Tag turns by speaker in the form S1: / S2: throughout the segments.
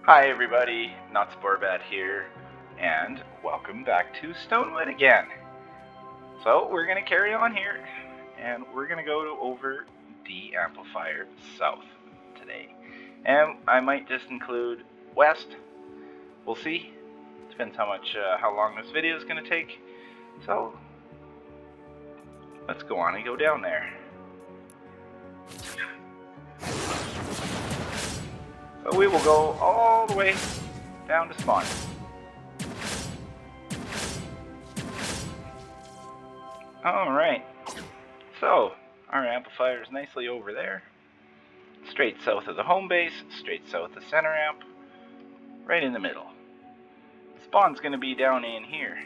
S1: Hi everybody, Not Sporbat here, and welcome back to Stonewood again. So we're going to carry on here, and we're going to go over D amplifier south today. And I might just include west, we'll see. Depends how long this video is going to take. So let's go on and go down there. So we will go all the way down to spawn. Alright, so our amplifier is nicely over there, straight south of the home base, straight south of center amp, right in the middle. Spawn's going to be down in here,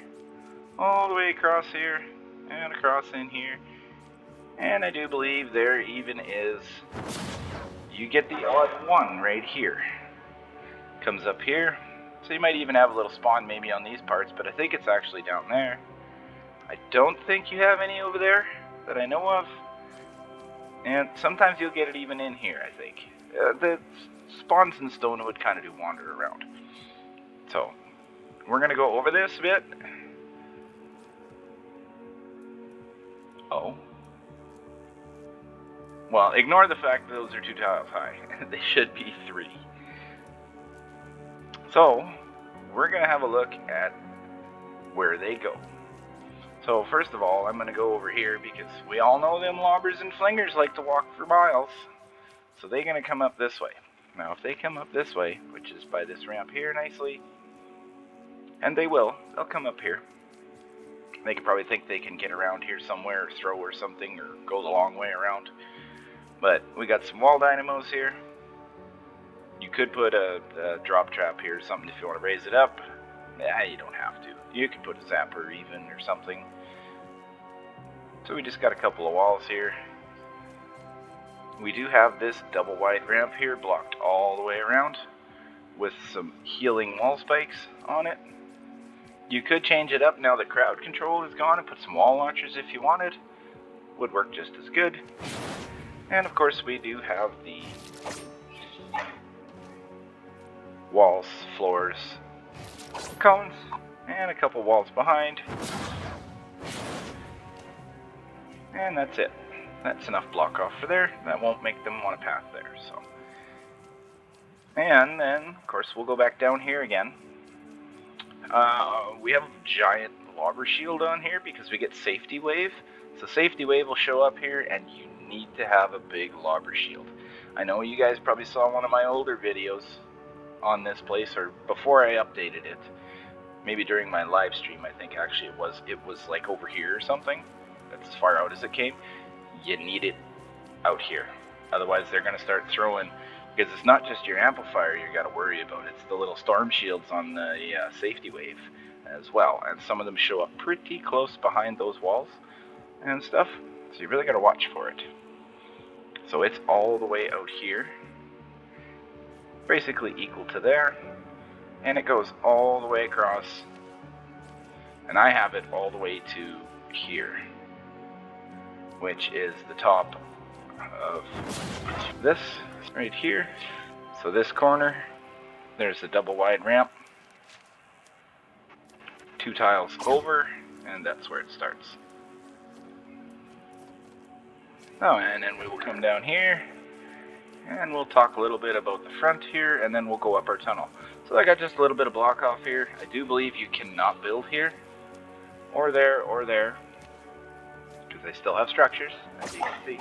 S1: all the way across here, and across in here, and I do believe there even is, you get the odd one right here. Comes up here, so you might even have a little spawn maybe on these parts, but I think it's actually down there. I don't think you have any over there that I know of. And sometimes you'll get it even in here, I think. The spawns in Stonewood kind of do wander around. So, we're going to go over this a bit. Oh. Well, ignore the fact that those are 2 tiles high. They should be 3. So, we're going to have a look at where they go. So first of all, I'm going to go over here because we all know them lobbers and flingers like to walk for miles. So they're going to come up this way. Now if they come up this way, which is by this ramp here nicely, and they'll come up here. They could probably think they can get around here somewhere or throw or something or go the long way around. But we got some wall dynamos here. You could put a drop trap here or something if you want to raise it up. Nah, you don't have to. You can put a zapper even or something. So we just got a couple of walls here. We do have this double wide ramp here blocked all the way around with some healing wall spikes on it. You could change it up now that crowd control is gone and put some wall launchers if you wanted. Would work just as good. And of course we do have the walls, floors, cones, and a couple walls behind. And that's it. That's enough block off for there. That won't make them want to path there. So, and then of course we'll go back down here again. We have a giant lobber shield on here because we get safety wave. So safety wave will show up here, and you need to have a big lobber shield. I know you guys probably saw one of my older videos on this place, or before I updated it. Maybe during my live stream, I think actually it was like over here or something. That's as far out as it came. You need it out here. Otherwise they're going to start throwing, because it's not just your amplifier you got to worry about. It's the little storm shields on the safety wave as well. And some of them show up pretty close behind those walls and stuff. So you really got to watch for it. So it's all the way out here. Basically equal to there. And it goes all the way across. And I have it all the way to here, which is the top of this right here. So this corner, there's a double wide ramp, 2 tiles over, and that's where it starts. Oh, and then we will come down here, and we'll talk a little bit about the front here, and then we'll go up our tunnel. So I got just a little bit of block off here. I do believe you cannot build here, or there, because they still have structures, as you can see.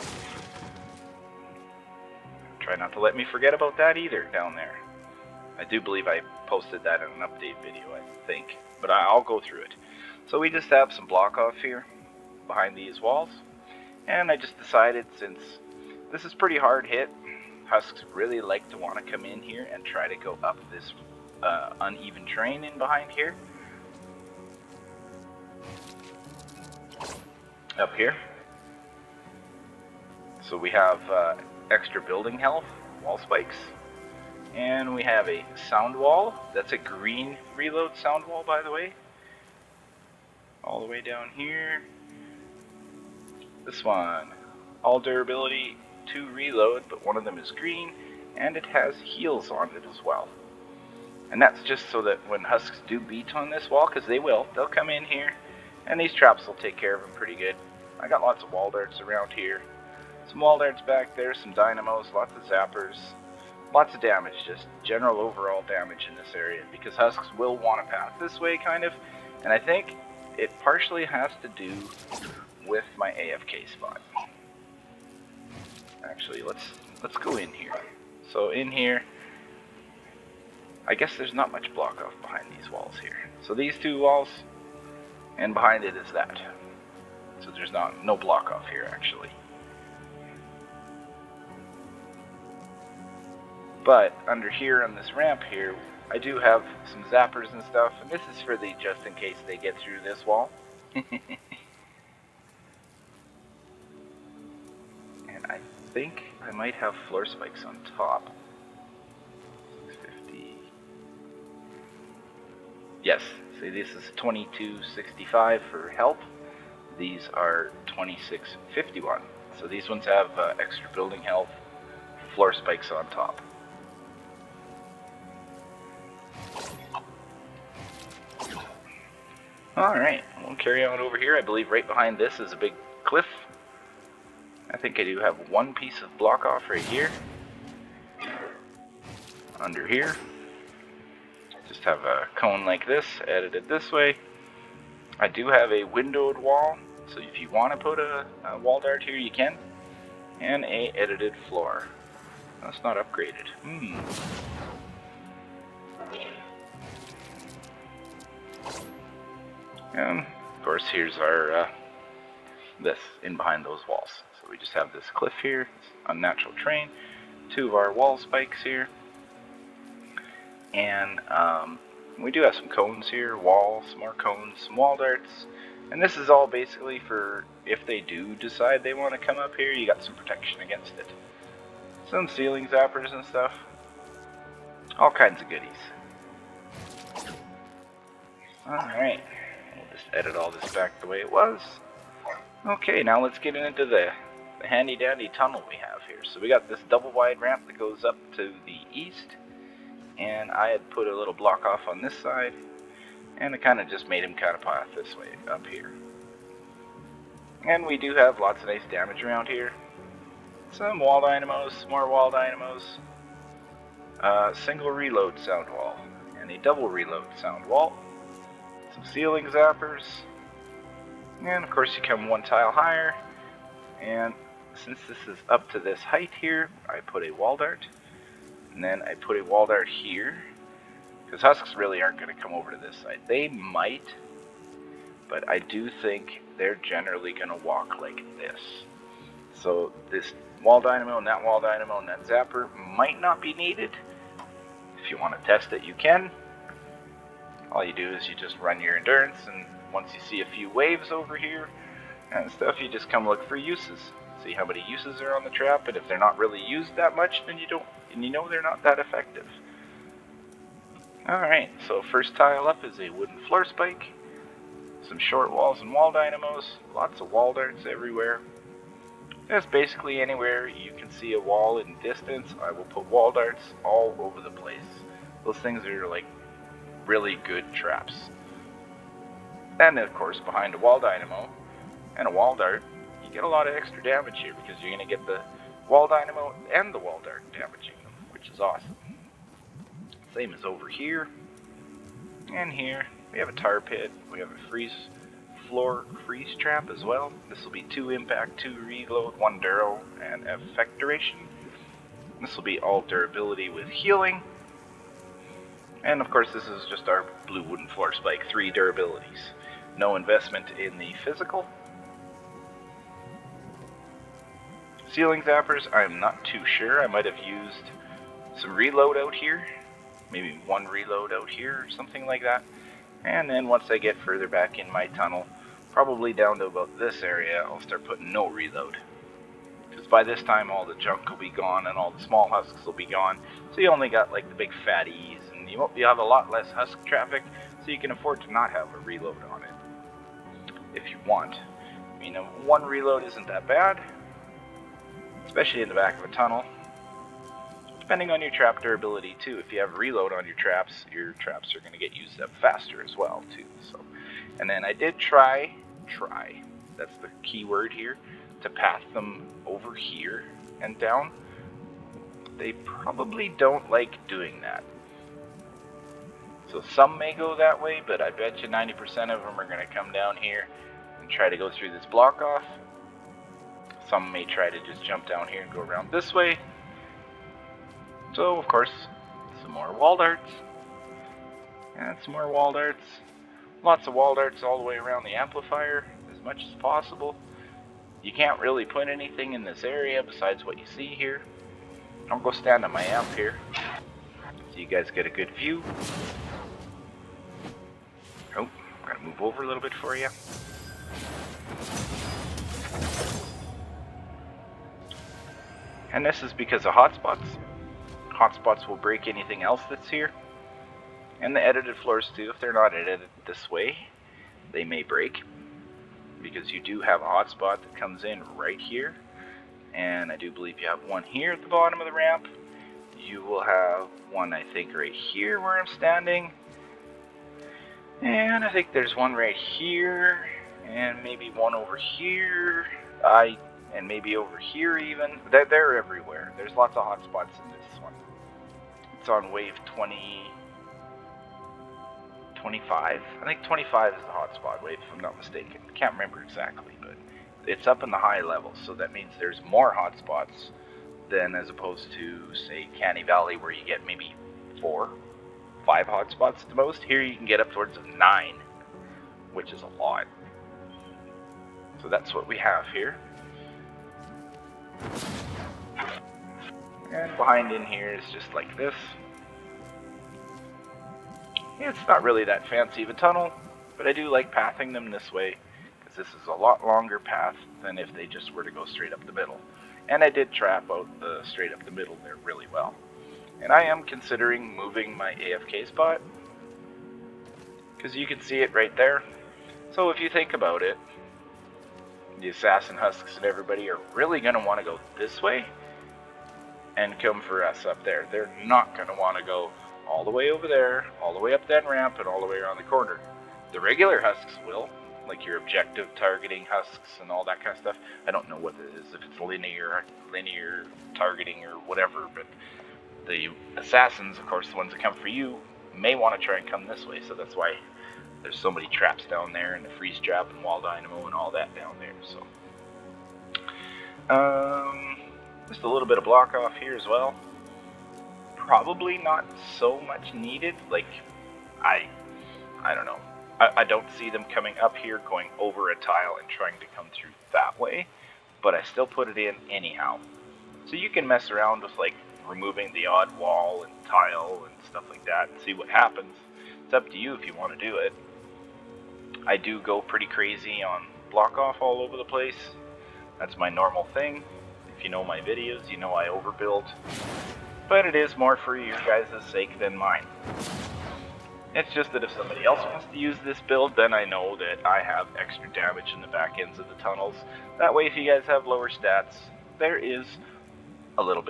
S1: Try not to let me forget about that either down there. I do believe I posted that in an update video, I think, but I'll go through it. So we just have some block off here behind these walls, and I just decided, since this is pretty hard hit, husks really like to want to come in here and try to go up this uneven terrain in behind here. Up here. So we have extra building health, wall spikes, and we have a sound wall. That's a green reload sound wall, by the way. All the way down here. This one, all durability, 2 reload, but one of them is green, and it has heals on it as well. And that's just so that when husks do beat on this wall, because they will, they'll come in here, and these traps will take care of them pretty good. I got lots of wall darts around here. Some wall darts back there, some dynamos, lots of zappers, lots of damage, just general overall damage in this area, because husks will want to pass this way, kind of, and I think it partially has to do with my AFK spot. Actually, let's go in here. So in here, I guess there's not much block off behind these walls here. So these two walls, and behind it is that. So there's no block off here actually. But under here on this ramp here, I do have some zappers and stuff, and this is for the just in case they get through this wall. And I think I might have floor spikes on top. 650. Yes, see this is 2265 for health. These are 2651. So these ones have extra building health, floor spikes on top. Alright, we'll carry on over here. I believe right behind this is a big cliff. I think I do have one piece of block off right here. Under here. Just have a cone like this, edited this way. I do have a windowed wall, so if you want to put a wall dart here, you can. And a edited floor. That's not upgraded. And of course, here's our this in behind those walls. So we just have this cliff here, it's unnatural terrain, two of our wall spikes here, and we do have some cones here, walls, more cones, some wall darts, and this is all basically for if they do decide they want to come up here, you got some protection against it. Some ceiling zappers and stuff, all kinds of goodies. Alright. Just edit all this back the way it was. Okay, now let's get into the handy dandy tunnel we have here. So we got this double wide ramp that goes up to the east, and I had put a little block off on this side, and I kind of just made him kind of path this way up here. And we do have lots of nice damage around here. Some wall dynamos, some more wall dynamos, single reload sound wall, and a double reload sound wall. Some ceiling zappers, and of course you come one tile higher, and since this is up to this height here, I put a wall dart, and then I put a wall dart here, because husks really aren't going to come over to this side. They might, but I do think they're generally going to walk like this. So this wall dynamo and that wall dynamo and that zapper might not be needed. If you want to test it, you can. All you do is you just run your endurance, and once you see a few waves over here and stuff, you just come look for uses. See how many uses are on the trap, and if they're not really used that much, then you know they're not that effective. Alright, so first tile up is a wooden floor spike, some short walls and wall dynamos, lots of wall darts everywhere. Just basically anywhere you can see a wall in distance, I will put wall darts all over the place. Those things are like really good traps. And of course, behind a wall dynamo and a wall dart, you get a lot of extra damage here because you're going to get the wall dynamo and the wall dart damaging them, which is awesome. Same as over here and here. We have a tar pit, we have a floor freeze trap as well. This will be 2 impact, 2 reload, 1 duro, and effect duration. This will be all durability with healing. And of course, this is just our blue wooden floor spike, 3 durabilities. No investment in the physical. Ceiling zappers, I'm not too sure. I might have used some reload out here. Maybe 1 reload out here or something like that. And then once I get further back in my tunnel, probably down to about this area, I'll start putting no reload. Because by this time all the junk will be gone and all the small husks will be gone. So you only got like the big fatties, and you have a lot less husk traffic, so you can afford to not have a reload on it. If you want. I mean, 1 reload isn't that bad, especially in the back of a tunnel. depending on your trap durability too. If you have reload on your traps are going to get used up faster as well too. So, and then I did try, that's the key word here, to path them over here and down. They probably don't like doing that. So some may go that way, but I bet you 90% of them are going to come down here and try to go through this block off. Some may try to just jump down here and go around this way. So, of course, some more wall darts. And some more wall darts. Lots of wall darts all the way around the amplifier, as much as possible. You can't really put anything in this area besides what you see here. I'll go stand on my amp here, so you guys get a good view. Oh, I'm going to move over a little bit for you. And this is because of hotspots. Hotspots will break anything else that's here. And the edited floors too, if they're not edited this way, they may break. Because you do have a hotspot that comes in right here. And I do believe you have one here at the bottom of the ramp. You will have one, I think, right here where I'm standing. And I think there's one right here. And maybe one over here. And maybe over here even. They're everywhere. There's lots of hotspots in this one. It's on wave 25. I think 25 is the hotspot wave, if I'm not mistaken. I can't remember exactly, but it's up in the high levels, so that means there's more hotspots than as opposed to, say, Canny Valley, where you get maybe 4, 5 hotspots at the most. Here you can get up towards 9, which is a lot. So that's what we have here. And behind in here is just like this. It's not really that fancy of a tunnel, but I do like pathing them this way, because this is a lot longer path than if they just were to go straight up the middle. And I did trap out the straight up the middle there really well. And I am considering moving my AFK spot, because you can see it right there. So if you think about it, the Assassin Husks and everybody are really going to want to go this way and come for us up there. They're not going to want to go all the way over there, all the way up that ramp, and all the way around the corner. The regular Husks will, like your objective targeting Husks and all that kind of stuff. I don't know what it is, if it's linear targeting or whatever, but the Assassins, of course, the ones that come for you, may want to try and come this way, so that's why there's so many traps down there, and the freeze trap and wall dynamo and all that down there. So just a little bit of block off here as well. Probably not so much needed. Like, I don't know. I don't see them coming up here, going over a tile and trying to come through that way, but I still put it in anyhow. So you can mess around with like removing the odd wall and tile and stuff like that and see what happens. It's up to you if you want to do it. I do go pretty crazy on block off all over the place. That's my normal thing. If you know my videos, you know I overbuild. But it is more for your guys' sake than mine. It's just that if somebody else wants to use this build, then I know that I have extra damage in the back ends of the tunnels. That way, if you guys have lower stats, there is a little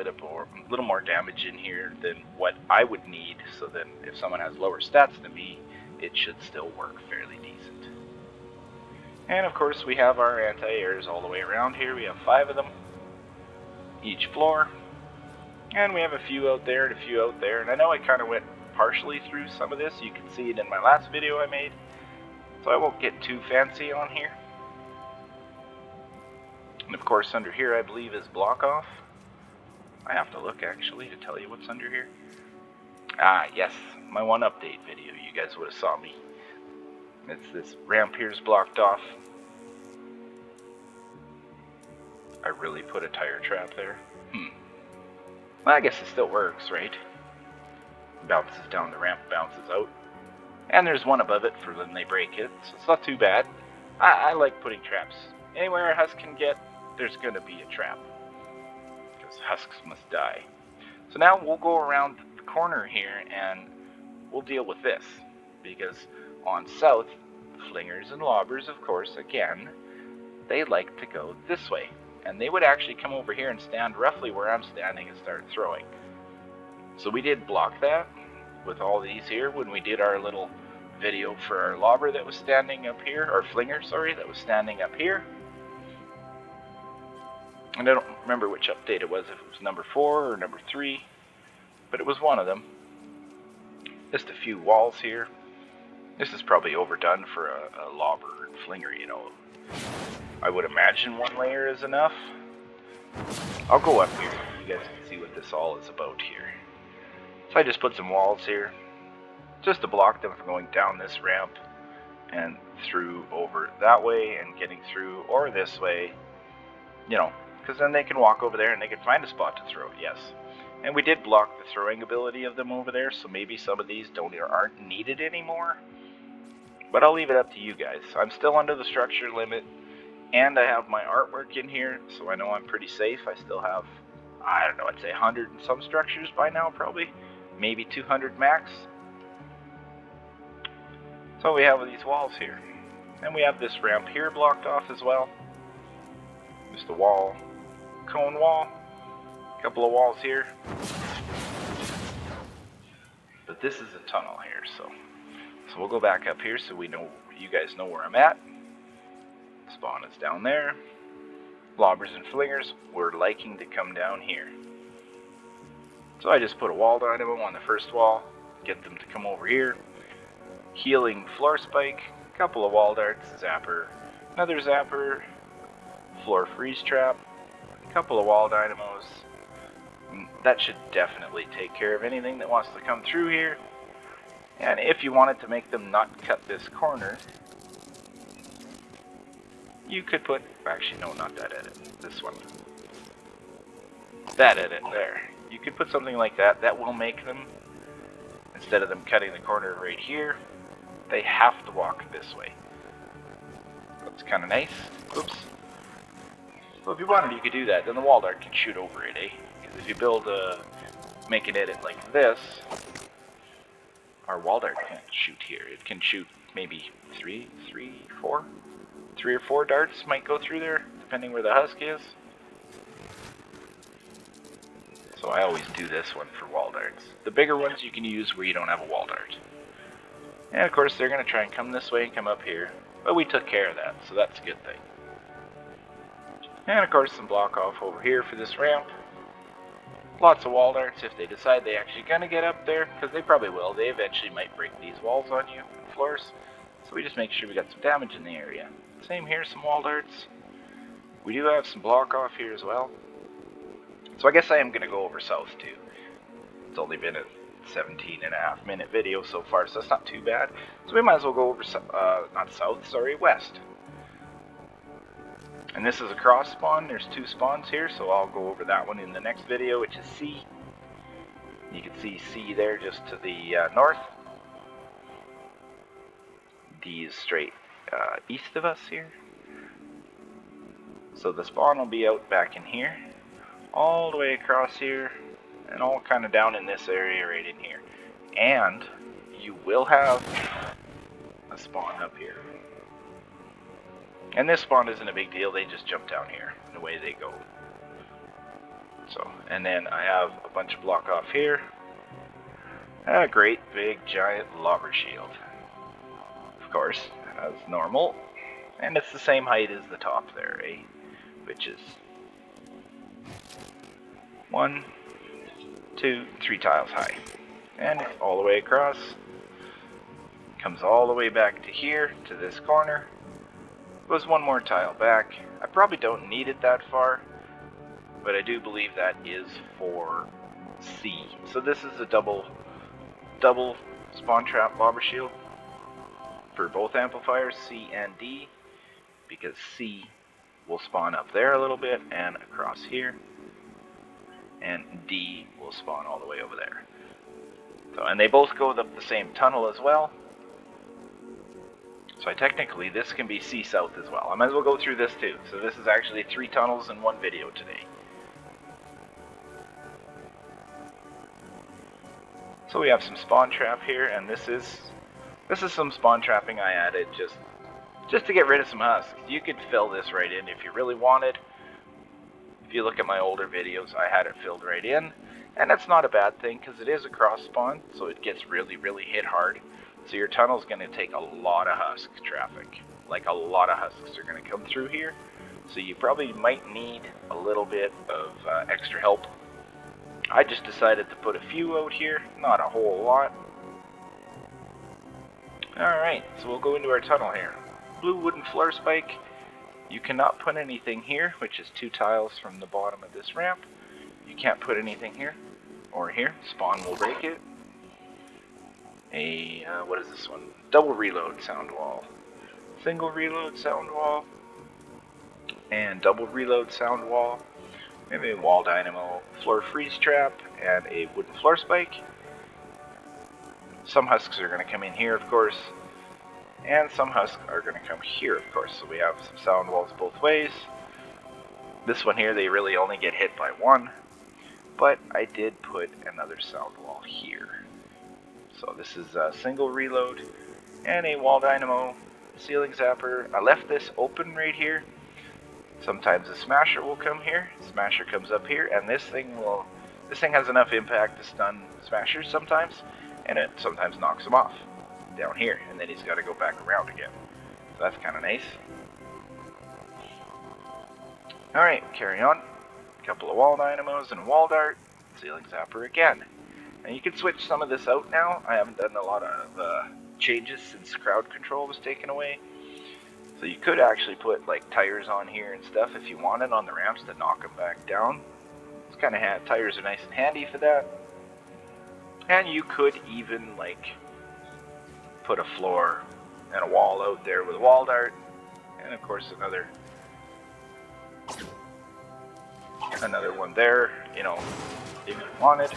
S1: more damage in here than what I would need. So then, if someone has lower stats than me, it should still work fairly decent. And of course, we have our anti-airs all the way around here. We have 5 of them, each floor. And we have a few out there and a few out there. And I know I kind of went partially through some of this. You can see it in my last video I made. So I won't get too fancy on here. And of course, under here I believe is block off. I have to look actually to tell you what's under here. Ah, yes, my one update video. You guys would have saw me. It's this ramp here's blocked off. I really put a tire trap there. Well, I guess it still works, right? Bounces down the ramp, bounces out. And there's one above it for when they break it, so it's not too bad. I like putting traps. Anywhere a husk can get, there's going to be a trap. Because husks must die. So now we'll go around the corner here and we'll deal with this. Because on south, flingers and lobbers, of course, again, they like to go this way. And they would actually come over here and stand roughly where I'm standing and start throwing. So we did block that with all these here when we did our little video for our lobber that was standing up here, or flinger, sorry, that was standing up here. And I don't remember which update it was, if it was number 4 or number 3, but it was one of them. Just a few walls here. This is probably overdone for a lobber and flinger, you know. I would imagine 1 layer is enough. I'll go up here so you guys can see what this all is about here. So I just put some walls here, just to block them from going down this ramp and through over that way and getting through, or this way, you know, because then they can walk over there and they can find a spot to throw it, yes. And we did block the throwing ability of them over there, so maybe some of these aren't needed anymore. But I'll leave it up to you guys. I'm still under the structure limit, and I have my artwork in here, so I know I'm pretty safe. I still have, I don't know, I'd say 100 and some structures by now, probably. Maybe 200 max. So we have these walls here. And we have this ramp here blocked off as well. Just a wall, cone wall, a couple of walls here. But this is a tunnel here, so we'll go back up here so we know, you guys know where I'm at. Spawn is down there. Lobbers and flingers were liking to come down here. So I just put a wall dynamo on the first wall, get them to come over here. Healing floor spike, a couple of wall darts, zapper, another zapper, floor freeze trap, a couple of wall dynamos. That should definitely take care of anything that wants to come through here. And if you wanted to make them not cut this corner, you could put, actually no, not that edit, this one. That edit there. You could put something like that. That will make them, instead of them cutting the corner right here, they have to walk this way. That's kind of nice. Oops. So if you wanted, you could do that. Then the wall dart can shoot over it, eh? Because if you build make an edit like this, our wall dart can't shoot here. It can shoot maybe 3 or 4 darts might go through there, depending where the husk is. So I always do this one for wall darts. The bigger ones you can use where you don't have a wall dart. And of course they're going to try and come this way and come up here. But we took care of that, so that's a good thing. And of course some block off over here for this ramp. Lots of wall darts if they decide they actually going to get up there, because they probably will. They eventually might break these walls on you and floors. So we just make sure we got some damage in the area. Same here, some wall darts. We do have some block off here as well. So I guess I am going to go over south too. It's only been a 17.5 minute video so far, so that's not too bad. So we might as well go over, west. And this is a cross spawn. There's 2 spawns here, so I'll go over that one in the next video, which is C. You can see C there just to the north. D is straight east of us here. So the spawn will be out back in here, all the way across here, and all kind of down in this area right in here. And you will have a spawn up here. And this spawn isn't a big deal, they just jump down here, and away they go. So, and then I have a bunch of block off here. A great big giant lobber shield. Of course, as normal. And it's the same height as the top there, eh? Which is 1, 2, 3 tiles high. And all the way across. Comes all the way back to here, to this corner. Goes 1 more tile back. I probably don't need it that far, but I do believe that is for C. So this is a double spawn trap lobber shield for both amplifiers, C and D, because C will spawn up there a little bit and across here, and D will spawn all the way over there. So, and they both go up the same tunnel as well. So technically this can be C south as well. I might as well go through this too. So this is actually 3 tunnels in 1 video today. So we have some spawn trap here, and this is some spawn trapping I added just to get rid of some husks. You could fill this right in if you really wanted. If you look at my older videos, I had it filled right in. And that's not a bad thing because it is a cross spawn, so it gets really, really hit hard. So your tunnel's going to take a lot of husk traffic. Like a lot of husks are going to come through here. So you probably might need a little bit of extra help. I just decided to put a few out here, not a whole lot. Alright, so we'll go into our tunnel here. Blue wooden floor spike. You cannot put anything here, which is 2 tiles from the bottom of this ramp. You can't put anything here or here. Spawn will break it. What is this one? Double reload sound wall. Single reload sound wall. And double reload sound wall. Maybe a wall dynamo, floor freeze trap, and a wooden floor spike. Some husks are going to come in here, of course. And some husks are going to come here, of course. So we have some sound walls both ways. This one here, they really only get hit by one. But I did put another sound wall here. So this is a single reload and a wall dynamo, ceiling zapper. I left this open right here. Sometimes a smasher will come here. Smasher comes up here, and this thing has enough impact to stun smashers sometimes, and it sometimes knocks them off down here, and then he's got to go back around again. So that's kind of nice. Alright, carry on. A couple of wall dynamos and a wall dart. Ceiling zapper again. And you can switch some of this out now. I haven't done a lot of changes since crowd control was taken away. So you could actually put like tires on here and stuff if you wanted on the ramps to knock them back down. It's kind of tires are nice and handy for that. And you could even like put a floor and a wall out there with a wall dart, and of course another one there, you know, if you wanted.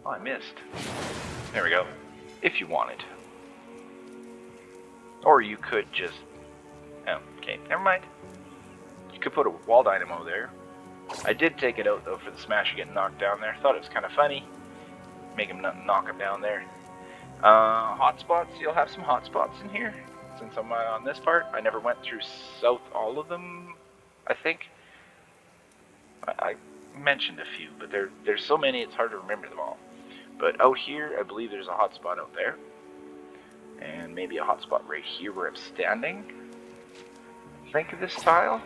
S1: Oh, I missed. There we go. If you wanted. Or you could just... Oh, okay, never mind. You could put a wall dynamo there. I did take it out, though, for the smasher getting knocked down there. Thought it was kind of funny. Make him knock him down there. Hotspots. You'll have some hotspots in here. Since I'm on this part. I never went through south all of them, I think. I mentioned a few, but there's so many it's hard to remember them all. But out here, I believe there's a hotspot out there. And maybe a hotspot right here where I'm standing. Think of this tile.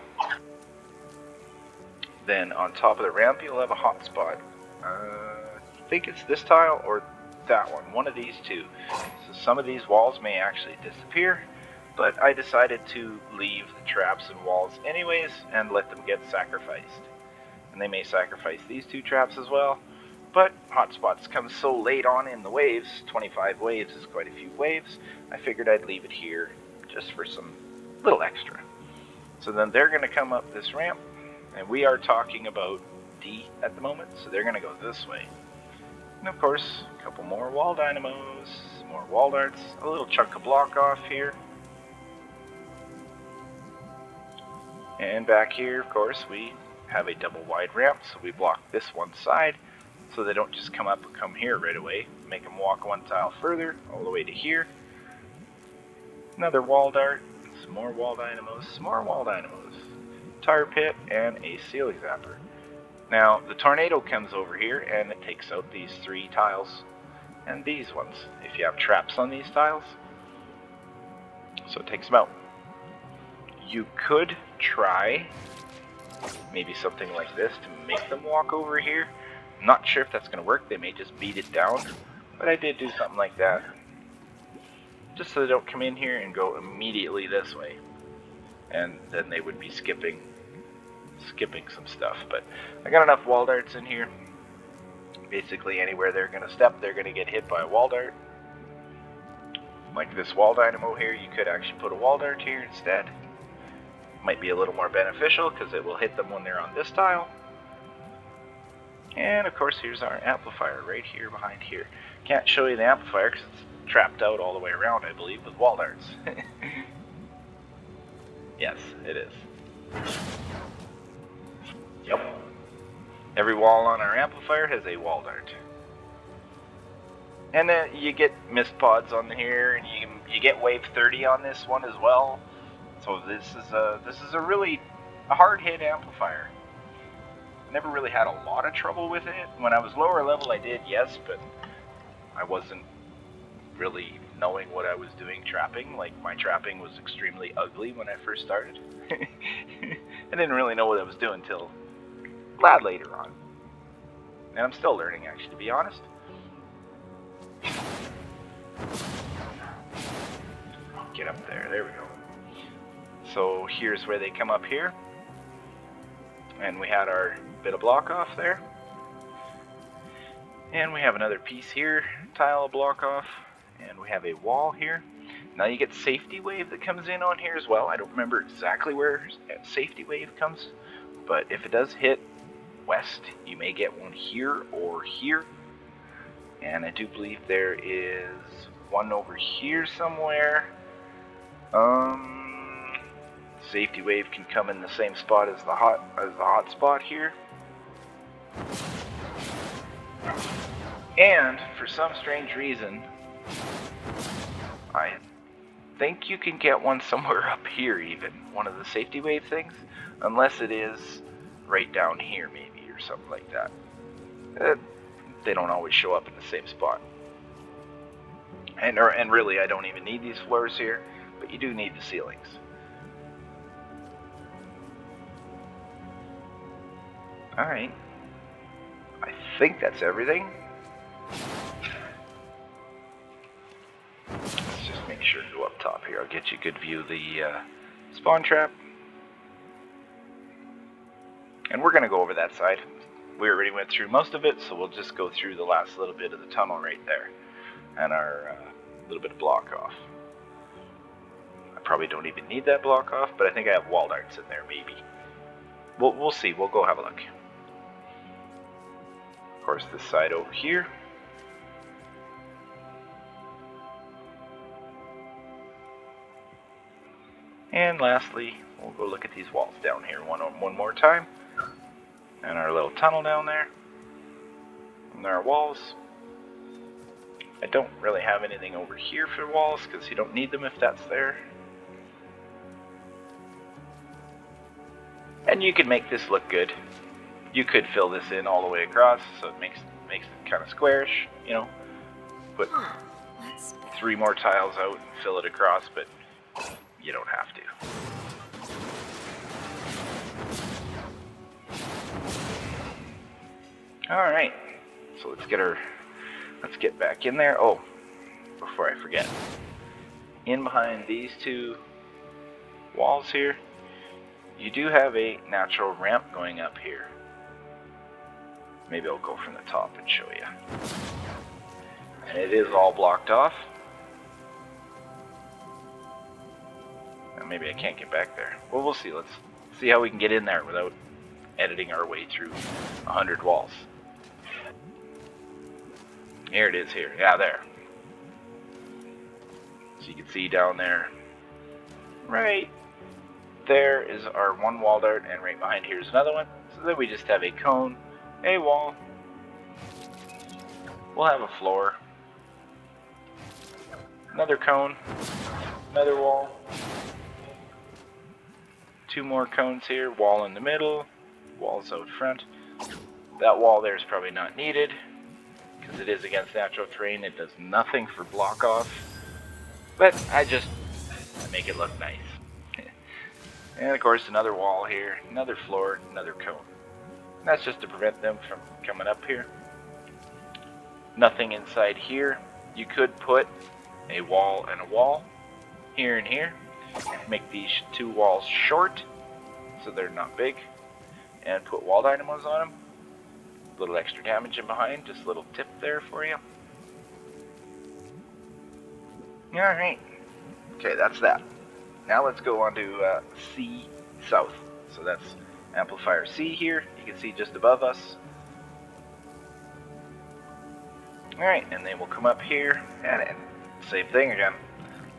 S1: Then on top of the ramp, you'll have a hotspot. I think it's this tile or that one of these two. So some of these walls may actually disappear, but I decided to leave the traps and walls anyways and let them get sacrificed. And they may sacrifice these 2 traps as well. But hotspots come so late on in the waves, 25 waves is quite a few waves, I figured I'd leave it here just for some little extra. So then they're going to come up this ramp, and we are talking about D at the moment, so they're going to go this way. And of course, a couple more wall dynamos, more wall darts, a little chunk of block off here. And back here, of course, we have a double wide ramp, so we block this one side. So they don't just come up and come here right away. Make them walk 1 tile further, all the way to here. Another wall dart, some more wall dynamos, some more wall dynamos. Tire pit, and a ceiling zapper. Now, the tornado comes over here, and it takes out these 3 tiles. And these ones, if you have traps on these tiles. So it takes them out. You could try maybe something like this to make them walk over here. I'm not sure if that's going to work. They may just beat it down, but I did do something like that just so they don't come in here and go immediately this way, and then they would be skipping some stuff. But I got enough wall darts in here. Basically anywhere they're going to step, they're going to get hit by a wall dart. Like this wall dynamo here, you could actually put a wall dart here instead. Might be a little more beneficial because it will hit them when they're on this tile. And of course, here's our amplifier right here behind here. Can't show you the amplifier because it's trapped out all the way around, I believe, with wall darts. Yes, it is. Yep. Every wall on our amplifier has a wall dart. And then you get mist pods on here, and you get wave 30 on this one as well. So this is a really a hard hit amplifier. Never really had a lot of trouble with it. When I was lower level I did, yes, but I wasn't really knowing what I was doing trapping. Like, my trapping was extremely ugly when I first started. I didn't really know what I was doing till a lot later on. And I'm still learning, actually, to be honest. Get up there, there we go. So here's where they come up here. And we had our bit of block off there. And we have another piece here, tile of block off. And we have a wall here. Now you get safety wave that comes in on here as well. I don't remember exactly where safety wave comes, but if it does hit west, you may get one here or here. And I do believe there is one over here somewhere. Safety wave can come in the same spot as the hot spot here. And for some strange reason, I think you can get one somewhere up here even, one of the safety wave things, unless it is right down here maybe or something like that. They don't always show up in the same spot. And really I don't even need these floors here, but you do need the ceilings. Alright, I think that's everything. Let's just make sure to go up top here. I'll get you a good view of the spawn trap. And we're going to go over that side. We already went through most of it, so we'll just go through the last little bit of the tunnel right there. And our little bit of block off. I probably don't even need that block off, but I think I have wall darts in there, maybe. We'll see. We'll go have a look. Of course, this side over here. And lastly, we'll go look at these walls down here one more time. And our little tunnel down there. And there are walls. I don't really have anything over here for walls, because you don't need them if that's there. And you can make this look good. You could fill this in all the way across, so it makes it kind of squarish, you know. Put 3 more tiles out and fill it across, but you don't have to. Alright, so let's get back in there. Oh, before I forget, in behind these 2 walls here, you do have a natural ramp going up here. Maybe I'll go from the top and show you. And it is all blocked off. And maybe I can't get back there. Well, we'll see. Let's see how we can get in there without editing our way through 100 walls. Here it is here. Yeah, there. So you can see down there. Right there is our 1 wall dart, and right behind here is another one. So then we just have a cone, a wall. We'll have a floor. Another cone. Another wall. 2 more cones here. Wall in the middle. Walls out front. That wall there is probably not needed, because it is against natural terrain. It does nothing for block off. But I make it look nice. And of course another wall here, another floor, another cone. And that's just to prevent them from coming up here. Nothing inside here. You could put a wall and a wall here and here. Make these 2 walls short so they're not big. And put wall dynamos on them. A little extra damage in behind, just a little tip there for you. Alright. Okay, that's that. Now let's go on to C South. So that's amplifier C here. You can see just above us. Alright, and then we'll come up here, and same thing again.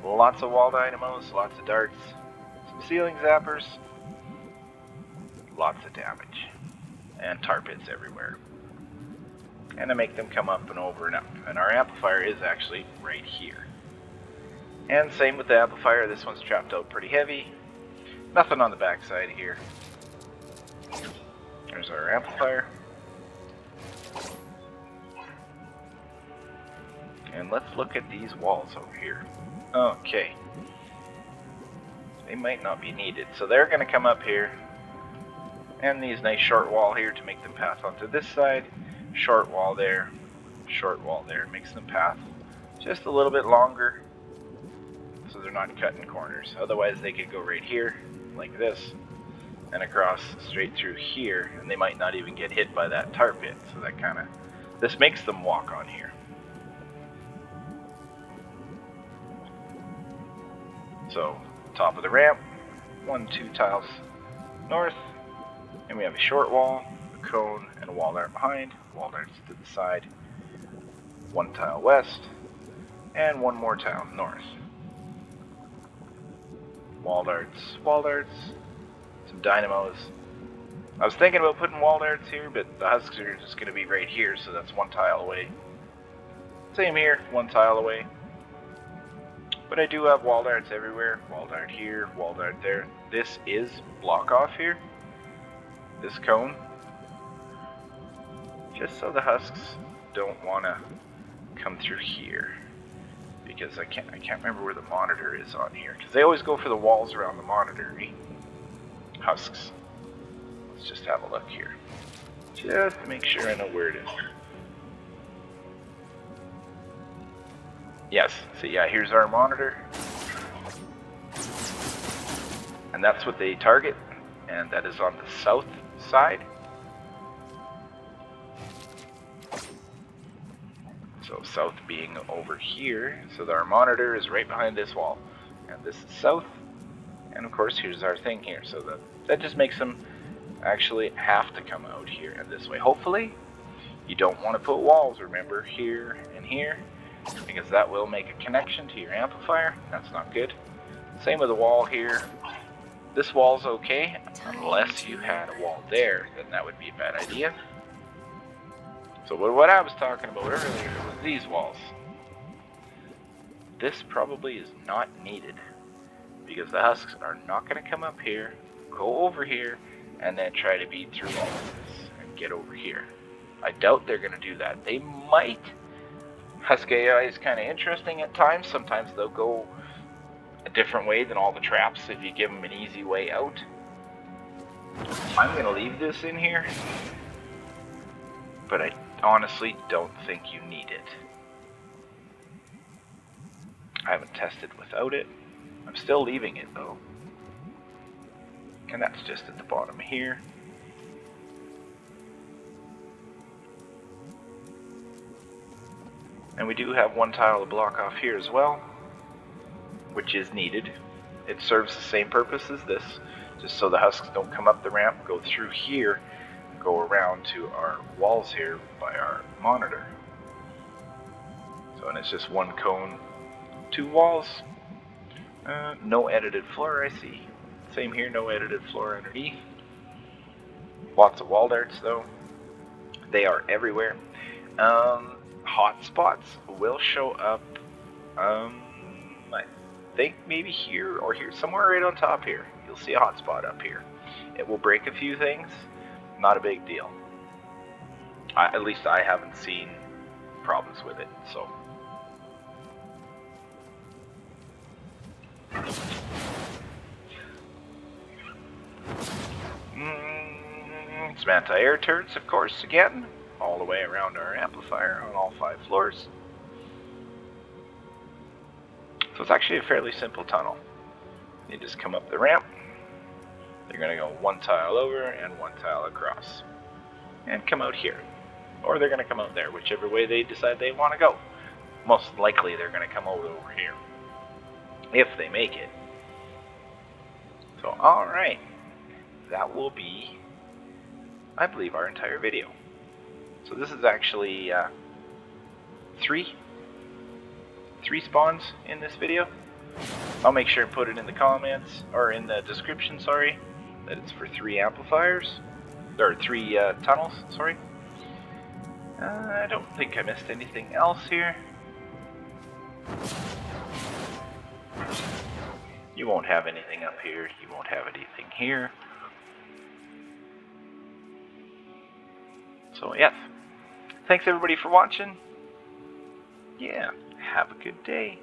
S1: Lots of wall dynamos, lots of darts, some ceiling zappers, lots of damage, and tar pits everywhere. And to make them come up and over and up. And our amplifier is actually right here. And same with the amplifier, this one's trapped out pretty heavy. Nothing on the back side here. There's our amplifier. And let's look at these walls over here. Okay. They might not be needed. So they're going to come up here. And these nice short wall here to make them pass onto this side. Short wall there. Short wall there. Makes them path just a little bit longer. So they're not cutting corners. Otherwise they could go right here, like this. And across straight through here. And they might not even get hit by that tar pit. So that kind of... This makes them walk on here. So, top of the ramp, 1, 2 tiles north, and we have a short wall, a cone, and a wall dart behind, wall darts to the side, 1 tile west, and 1 more tile north. Wall darts, some dynamos. I was thinking about putting wall darts here, but the husks are just going to be right here, so that's 1 tile away. Same here, 1 tile away. But I do have wall darts everywhere. Wall dart here, wall dart there. This is block off here. This cone. Just so the husks don't want to come through here. Because I can't remember where the monitor is on here. Because they always go for the walls around the monitor. Eh? Husks. Let's just have a look here. Just to make sure I know where it is. Yes, so yeah, here's our monitor. And that's what they target. And that is on the south side. So south being over here. So our monitor is right behind this wall. And this is south. And of course, here's our thing here. So that just makes them actually have to come out here and this way. Hopefully, you don't want to put walls, remember, here and here. Because that will make a connection to your amplifier. That's not good. Same with the wall here. This wall's okay, unless you had a wall there, then that would be a bad idea. So what I was talking about earlier was these walls. This probably is not needed, because the husks are not going to come up here, go over here, and then try to beat through all of this and get over here. I doubt they're going to do that. They might. Husk AI is kind of interesting at times. Sometimes they'll go a different way than all the traps if you give them an easy way out. I'm going to leave this in here, but I honestly don't think you need it. I haven't tested without it. I'm still leaving it though. And that's just at the bottom here. And we do have 1 tile to block off here as well, which is needed. It serves the same purpose as this, just so the husks don't come up the ramp, go through here, go around to our walls here by our monitor. So, and it's just 1 cone, 2 walls. No edited floor, I see. Same here, no edited floor underneath. Lots of wall darts though. They are everywhere. Hot spots will show up, I think maybe here or here, somewhere right on top here. You'll see a hot spot up here. It will break a few things, not a big deal. At least I haven't seen problems with it, so. Some anti-air turrets, of course, again. All the way around our amplifier on all 5 floors. So it's actually a fairly simple tunnel. You just come up the ramp. They're going to go 1 tile over and 1 tile across. And come out here. Or they're going to come out there, whichever way they decide they want to go. Most likely they're going to come over here. If they make it. So alright. That will be, I believe, our entire video. So this is actually 3 spawns in this video. I'll make sure and put it in the comments, or in the description, sorry, that it's for 3 amplifiers, or 3 tunnels, sorry. I don't think I missed anything else here. You won't have anything up here, you won't have anything here. So yes, thanks everybody for watching. Yeah, have a good day.